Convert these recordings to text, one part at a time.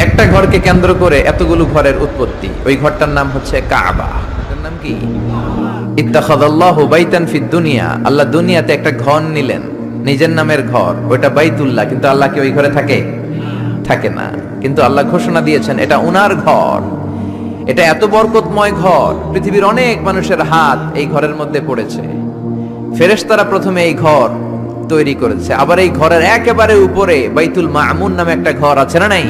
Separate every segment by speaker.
Speaker 1: একটা ঘরকে কেন্দ্র করে এতগুলো ঘরের উৎপত্তি। ওই ঘরটার নাম হচ্ছে কাবা। এটার নাম কি? ইত্তাখাযাল্লাহু বাইতান ফিদ দুনিয়া, আল্লাহ দুনিয়াতে একটা ঘর নিলেন, নিজের নামের ঘর, ওইটা বাইতুল্লাহ। কিন্তু আল্লাহ কি ওই ঘরে থাকে? থাকে না। কিন্তু আল্লাহ ঘোষণা দিয়েছেন এটা উনার ঘর। এটা এত বরকতময় ঘর, পৃথিবীর অনেক মানুষের হাত এই ঘরের মধ্যে পড়েছে। ফেরেশতারা প্রথমে এই ঘর তৈরি করেছে। আবার এই ঘরের একেবারে উপরে বাইতুল মামুন নামে একটা ঘর আছে না নাই?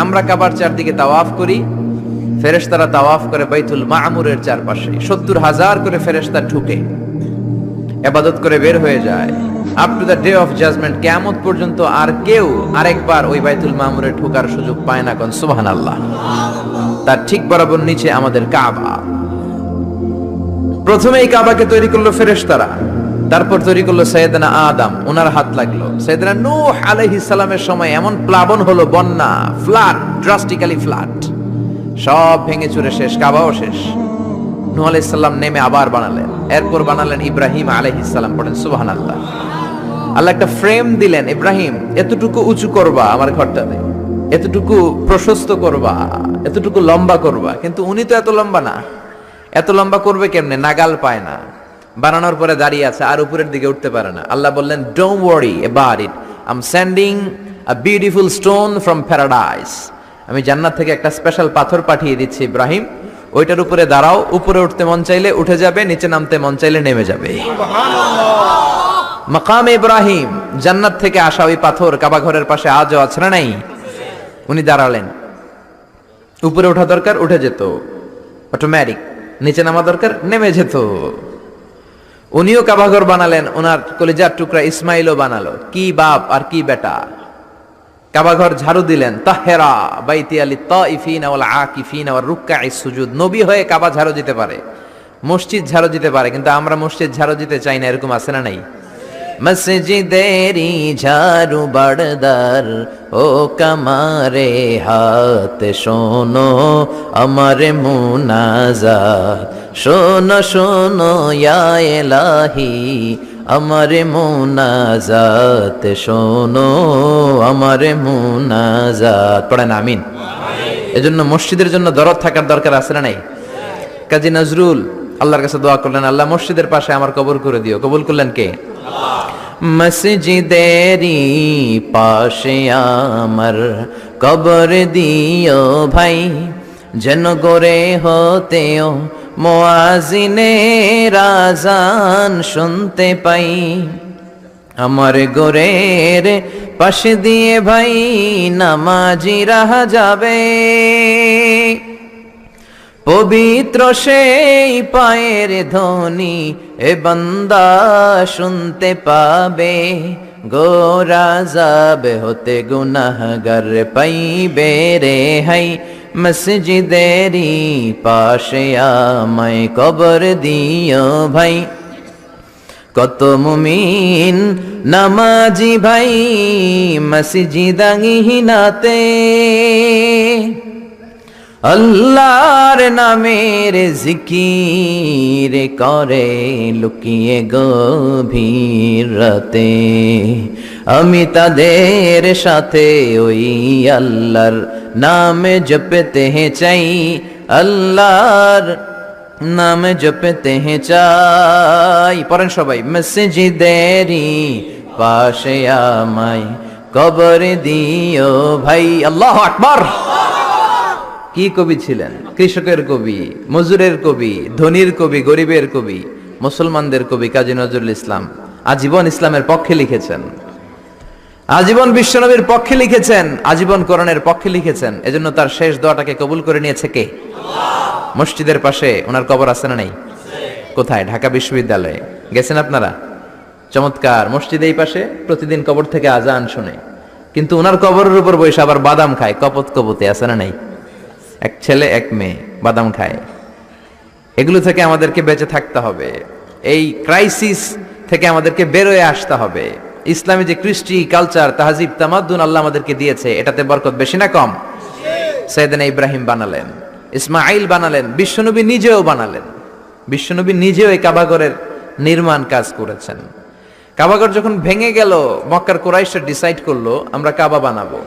Speaker 1: আমরা কাবার চারদিকে তাওয়াফ করি, ফেরেশতারা তাওয়াফ করে বাইতুল মামুরের চারপাশে। 70,000 করে ফেরেশতা ঢুকে ইবাদত করে বের হয়ে যায়। Up to the day of judgement, কিয়ামত পর্যন্ত আর কেউ আরেকবার ওই বাইতুল মামুরে ঢোকার সুযোগ পায় না। কোন সুবহানাল্লাহ। তার ঠিক বরাবর নিচে আমাদের কাবা। প্রথমে এই কাবাকে তৈরি করলো ফেরেশতারা, তারপর তৈরি করলো সাইয়েদনা আদম, ওনার হাত লাগলো। সাইয়েদনা নূহ আলাইহিস সালামের সময় এমন প্লাবন হলো, বন্যা, ফ্লাড, ড্রাস্টিক্যালি ফ্লাড, সব ভেঙে চুরে শেষ, কাবাও শেষ। নূহ আলাইহিস সালাম নেমে আবার বানালেন। এরপর বানালেন ইব্রাহিম আলাইহিস সালাম। পড়েন সুবহানাল্লাহ। আল্লাহ একটা ফ্রেম দিলেন, ইব্রাহিম এতটুকু উঁচু করবা আমার ঘরটাতে, এতটুকু প্রশস্ত করবা, এতটুকু লম্বা করবা। কিন্তু উনি তো এত লম্বা না, এত লম্বা করবে কেমনে? নাগাল পায় না। বানানোর পরে দাঁড়িয়ে আছে, আর উপরের দিকে উঠতে পারে না। আল্লাহ বললেন, don't worry about it, I am sending a beautiful stone from paradise. আমি জান্নাত থেকে একটা স্পেশাল পাথর পাঠিয়ে দিচ্ছি ইব্রাহিম, ওইটার উপরে দাঁড়াও। উপরে উঠতে মন চাইলে উঠে যাবে, নিচে নামতে মন চাইলে নেমে যাবে। মাকাম ইব্রাহিম, জান্নাত থেকে আসা ওই পাথর কাবা ঘরের পাশে আজও আছে না নাই? উনি দাঁড়ালেন, উপরে ওঠা দরকার উঠে যেত অটোমেটিক, নিচে নামা দরকার নেমে যেত। উনিও কাবাঘর বানালেন, ওনার কলিজার টুকরা ইসমাইলও বানালো। কি বাপ আর কি বেটা! কাবাঘর ঝাড়ু দিলেন, তাহেরা বাইতি আলি তাইফিনা ওয়াল আকিফিনা ওয়ার রুকআইস সুজুদ। নবী হয়ে কাবা ঝাড়ু দিতে পারে, মসজিদ ঝাড়ু দিতে পারে, কিন্তু আমরা মসজিদ ঝাড়ু দিতে চাই না। এরকম আছে না নাই? মসজিদেরি ঝাড়ু বারদার ও কামারে হাত, শোনো আমার মুনাজাত, শোনো শোনো ইয়া ইলাহি আমার মুনাজাত, শোনো আমার মুনাজাত। পড়েন আমিন। এজন্য মসজিদের জন্য দরদ থাকার দরকার আছে না নাই? কাজী নজরুল আল্লাহর কাছে দোয়া করলেন, আল্লাহ মসজিদের পাশে আমার কবর করে দিও। কবুল করলেন কে? মসজিদেরি পাশে আমার কবর দিও ভাই, যেন গোরে হতেও মুয়াজ্জিনের আযান শুনতে পাই। আমার গোরের পাশে দিয়ে ভাই নামাজিরা যাবে, পবিত্র সেই পায়ের ধ্বনি এ বান্দা শুনতে পাবে। গোরা যাবে হতে গুনাহগার পাইবে রে হাই, মসজিদেরি পাশে আমায় কবর দিও ভাই। কত মুমিন নামাজি ভাই মসজিদাঙ্গিনাতে, আল্লাহর নামের জিকির করে লুকিয়ে গভীর রাতে। আমি তাদের সাথে ওই আল্লাহর নাম জপতে চাই, আল্লাহর নাম জপতে চাই। পড়েন সবাই, মসজিদেরি পাশে আমায় কবর দিও ভাই। আল্লাহু আকবার। কি কবি ছিলেন? কৃষকের কবি, মজুরের কবি, ধনীর কবি, গরিবের কবি, মুসলমানদের কবি কাজী নজরুল ইসলাম। আজীবন ইসলামের পক্ষে লিখেছেন, আজীবন বিশ্বনবীর পক্ষে লিখেছেন, আজীবন কোরআনের পক্ষে লিখেছেন। এজন্য তার শেষ দোয়াটাকে কবুল করে নিয়েছে কে? মসজিদের পাশে ওনার কবর আছে না নাই? কোথায়? ঢাকা বিশ্ববিদ্যালয়ে। গেছেন আপনারা? চমৎকার মসজিদ এই পাশে, প্রতিদিন কবর থেকে আজান শুনে, কিন্তু ওনার কবরের উপর বসে আবার বাদাম খায়। কপত কপতে আছে না নাই? এক ছেলে এক মেয়ে বাদাম খায়। এগুলো থেকে আমাদেরকে বেঁচে থাকতে হবে। এই ক্রাইসিস থেকে আমাদেরকে বেরোয় আসতে হবে। ইসলামী যে কৃষ্টি কালচার, তাহজিব, তামাদ্দুন আল্লাহ আমাদেরকে দিয়েছে, এটাতে বরকত বেশি না কম? সাইয়েদনা ইব্রাহিম বানালেন, ইসমাইল বানালেন, বিশ্বনবী নিজেও বানালেন। বিশ্বনবী নিজেও এই কাবাঘরের নির্মাণ কাজ করেছেন। কাবাঘর যখন ভেঙে গেল, মক্কার কুরাইশরা ডিসাইড করলো আমরা কাবা বানাবো।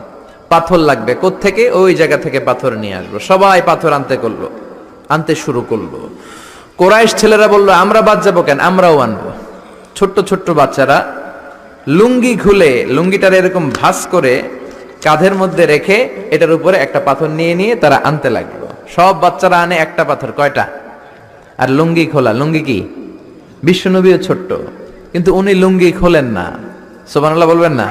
Speaker 1: পাথর লাগবে। কোত্থেকে? ওই জায়গা থেকে পাথর নিয়ে আসবো। সবাই পাথর আনতে শুরু করলো। কোরাইশ ছেলেরা বললো, আমরা বাদ যাবো কেন, আমরাও আনবো। ছোট্ট ছোট্ট বাচ্চারা লুঙ্গি খুলে, লুঙ্গিটার এরকম ভাঁজ করে কাঁধের মধ্যে রেখে এটার উপরে একটা পাথর নিয়ে নিয়ে তারা আনতে লাগলো। সব বাচ্চারা আনে একটা পাথর। কয়টা? আর লুঙ্গি খোলা। লুঙ্গি কি? বিশ্বনবীও ছোট্ট, কিন্তু উনি লুঙ্গি খোলেন না। সুবহানাল্লাহ বলবেন না?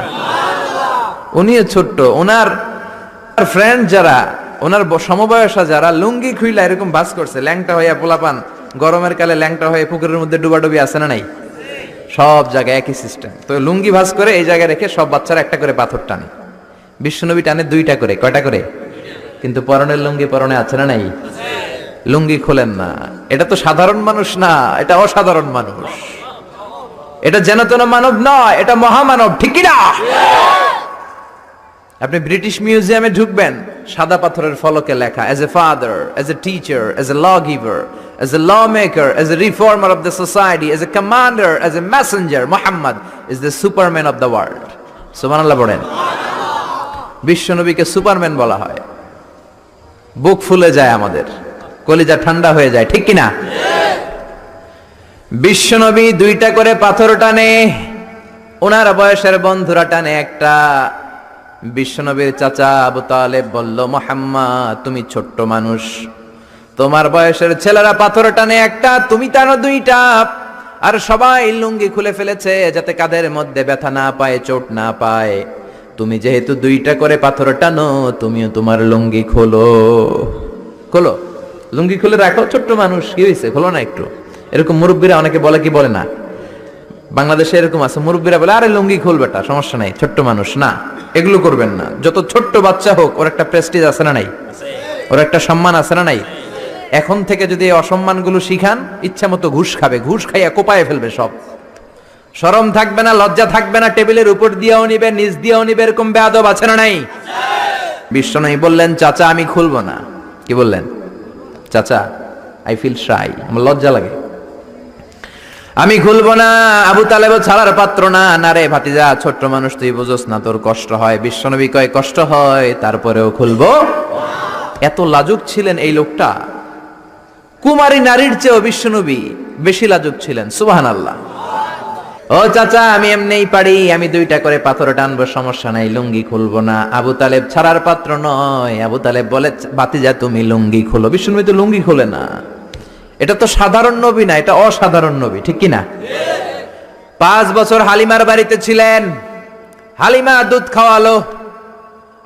Speaker 1: উনিও ছোট্ট। ওনার ফ্রেন্ড যারা, ওনার সমবয়সা যারা লুঙ্গি খুইলা এরকম ভাঁজ করছে, ল্যাংটা হইয়া পোলাপান গরমের কালে ল্যাংটা হয়ে পুকুরের মধ্যে ডুবাডুবি আছে না নাই? সব জায়গায় একই সিস্টেম। তো লুঙ্গি ভাঁজ করে এই জায়গায় রেখে সব বাচ্চারা একটা করে পাথর টানে। বিশ্বনবী টানে দুইটা করে। কয়টা করে? কিন্তু পরনের লুঙ্গি পরনে আছে না নাই? লুঙ্গি খোলেন না। এটা তো সাধারণ মানুষ না, এটা অসাধারণ মানুষ। এটা যেন তেন মানব নয়, এটা মহামানব। ঠিক কি না? আপনি ব্রিটিশ মিউজিয়ামে ঢুকবেন, সাদা পাথরের ফলকে লেখা, as a father, as a teacher, as a law giver, as a law maker, as a reformer of the society, as a commander, as a messenger, Muhammad is the superman of the world. সুবহানাল্লাহ বলেন। বিশ্বনবীকে Superman বলা হয়। বুক ফুলে যায় আমাদের, কলিজা ঠান্ডা হয়ে যায়। ঠিক কিনা? বিশ্বনবী দুইটা করে পাথর টানে, ওনার বয়সের বন্ধুরা টানে একটা। বিশ্বনবীর চাচা আবু তালেব বলল, মুহাম্মদ তুমি ছোট্ট মানুষ, তোমার বয়সের ছেলেরা পাথর টানে একটা, তুমি টানো দুইটা। আর সবাই লুঙ্গি খুলে ফেলেছে যাতে কাঁধের মধ্যে ব্যথা না পায়, চোট না পায়। তুমি যেহেতু দুইটা করে পাথর টানো, তুমিও তোমার লুঙ্গি খোলো। খোলো, লুঙ্গি খুলে রাখো। ছোট্ট মানুষ, কি হয়েছে, খোলো না একটু। এরকম মুরব্বীরা অনেকে বলে, কি বলে না, বাংলাদেশে এরকম আছে, মুরব্বীরা বলে, আরে লুঙ্গি খুলবে, এটা সমস্যা নাই, ছোট্ট মানুষ না। এগুলো করবেন না। যত ছোট্ট বাচ্চা হোক, ওর একটা প্রেস্টিজ আছে না নাই? ওর একটা সম্মান আছে না নাই? এখন থেকে যদি এই অসম্মানগুলো শিখান, ইচ্ছা মতো ঘুষ খাবে, ঘুষ খাইয়া কোপায় ফেলবে সব। শরম থাকবে না, লজ্জা থাকবে না, টেবিলের উপর দিয়েও নিবে, নিচ দিয়েও নিবে, এরকম বেয়াদব আছে না নাই? বিশ্বনবী বললেন, চাচা আমি খুলবো না। কি বললেন? চাচা আই ফিল শাই, আমার লজ্জা লাগে, আমি খুলবো না। আবু তালেব ছাড়ার পাত্র না। না রে ভাতিজা, ছোট্ট মানুষ, তুই বুঝোস না, তোর কষ্ট হয়। বিশ্বনবী কয়, কষ্ট হয়, তারপরেও খুলবো। এত লাজুক ছিলেন এই লোকটা। কুমারী নারীর চেয়েও বিশ্বনবী বেশি লাজুক ছিলেন। সুবহানাল্লাহ। ও চাচা, আমি এমনিই পারি, আমি দুইটা করে পাথর টানবো, সমস্যা নাই, লুঙ্গি খুলবো না। আবু তালেব ছাড়ার পাত্র নয়। আবু তালেব বলে, ভাতিজা তুমি লুঙ্গি খোলো। বিশ্বনবী তো লুঙ্গি খোলে না। এটা তো সাধারণ নবী না, এটা অসাধারণ নবী। ঠিক কিনা? 5 বছর হালিমার বাড়িতে ছিলেন। হালিমা দুধ খাওয়ালো।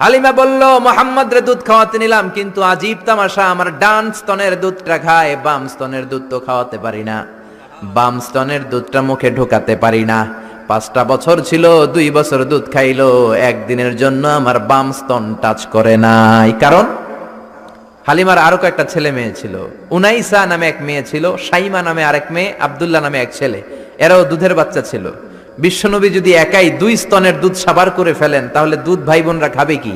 Speaker 1: হালিমা বলল, মুহাম্মদ রে দুধ খাওয়াতে নিলাম, কিন্তু আজীব তামাশা, আমার ডান স্তনের দুধটা খায়, বাম স্তনের দুধ তো খাওয়াতে পারি না, বাম স্তনের দুধটা মুখে ঢোকাতে পারি না। 5টা বছর ছিল, 2 বছর দুধ খাইলো, একদিনের জন্য আমার বাম স্তন টাচ করে নাই। কারণ হালিমার আরো কয়েকটা ছেলে মেয়ে ছিল। উনাইসা নামে এক মেয়ে ছিল, সাইমা নামে আরেক মেয়ে, আব্দুল্লাহ নামে এক ছেলে। এরাও দুধের বাচ্চা ছিল। বিশ্বনবী যদি একাই 2 স্তনের দুধ সাবার করে ফেলেন, তাহলে দুধ ভাই বোনরা খাবে কি?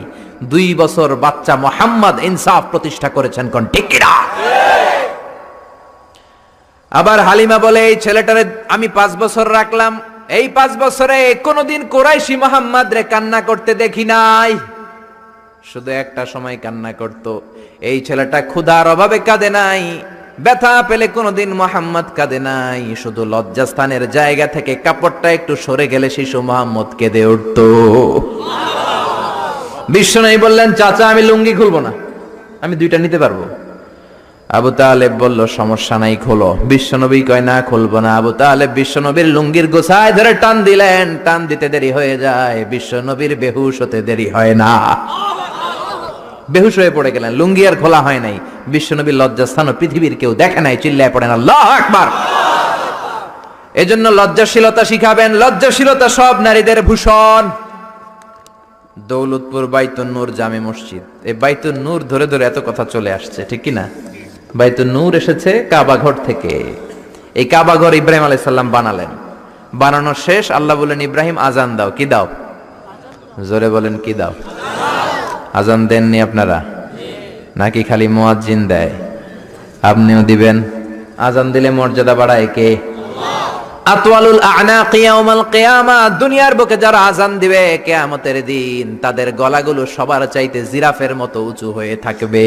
Speaker 1: 2 বছর বাচ্চা মুহাম্মদ ইনসাফ প্রতিষ্ঠা করেছেন। কোন ঠিক কিনা? আবার হালিমা বলে, এই ছেলেটারে আমি 5 বছর রাখলাম, এই 5 বছরে কোনোদিন কুরাইশি মুহাম্মদ রে কান্না করতে দেখি নাই। শুধু একটা সময় কান্না করত। এই ছেলেটা ক্ষুধার অভাবে কাঁদে নাই, ব্যথা পেলে কোনোদিন মুহাম্মদ কাঁদে নাই। শুধু লজ্জাস্থানের জায়গা থেকে কাপড়টা একটু সরে গেলে শিশু মুহাম্মদ কেঁদে উঠত। বিশ্বনবী বললেন, চাচা আমি লুঙ্গি খুলবো না, আমি 2টা নিতে পারবো। আবু তালেব বলল, সমস্যা নাই, খোলো। বিশ্বনবী কয়, না খুলবো না। আবু তালেব বিশ্বনবীর লুঙ্গির গোছায় ধরে টান দিলেন। টান দিতে দেরি হয়ে যায়, বিশ্বনবীর বেহুশ হতে দেরি হয় না। বেহুশ হয়ে পড়ে গেলেন, লুঙ্গি আর খোলা হয় নাই। বিশ্বনবীর লজ্জাস্থান পৃথিবীর কেউ দেখে নাই, চিল্লায় পড়েন আল্লাহু আকবার। এজন্য লজ্জাশীলতা শিখাবেন। লজ্জাশীলতা সব নারীদের ভূষণ। দৌলতপুর বাইতুন নূর জামে মসজিদ, এই বাইতুন নূর ধরে ধরে এত কথা চলে আসছে, ঠিক কি না? বাইতুন নূর এসেছে কাবা ঘর থেকে। এই কাবা ঘর ইব্রাহিম আলাইহিস সালাম বানালেন। বানানো শেষ, আল্লাহ বলেন, ইব্রাহিম আজান দাও। কি দাও? জোরে বলেন, কি দাও? আজান দেননি আপনারা নাকি খালি মুয়াজ্জিন দেয়? আপনিও দিবেন। আজান দিলে মর্যাদা বাড়ায় কে? আতওয়ালুল আ'নাকি ইয়াউমাল কিয়ামা, দুনিয়ার বুকে যারা আযান দিবে কিয়ামতের দিন তাদের গলাগুলো সবার চাইতে জিরাফের মতো উঁচু হয়ে থাকবে।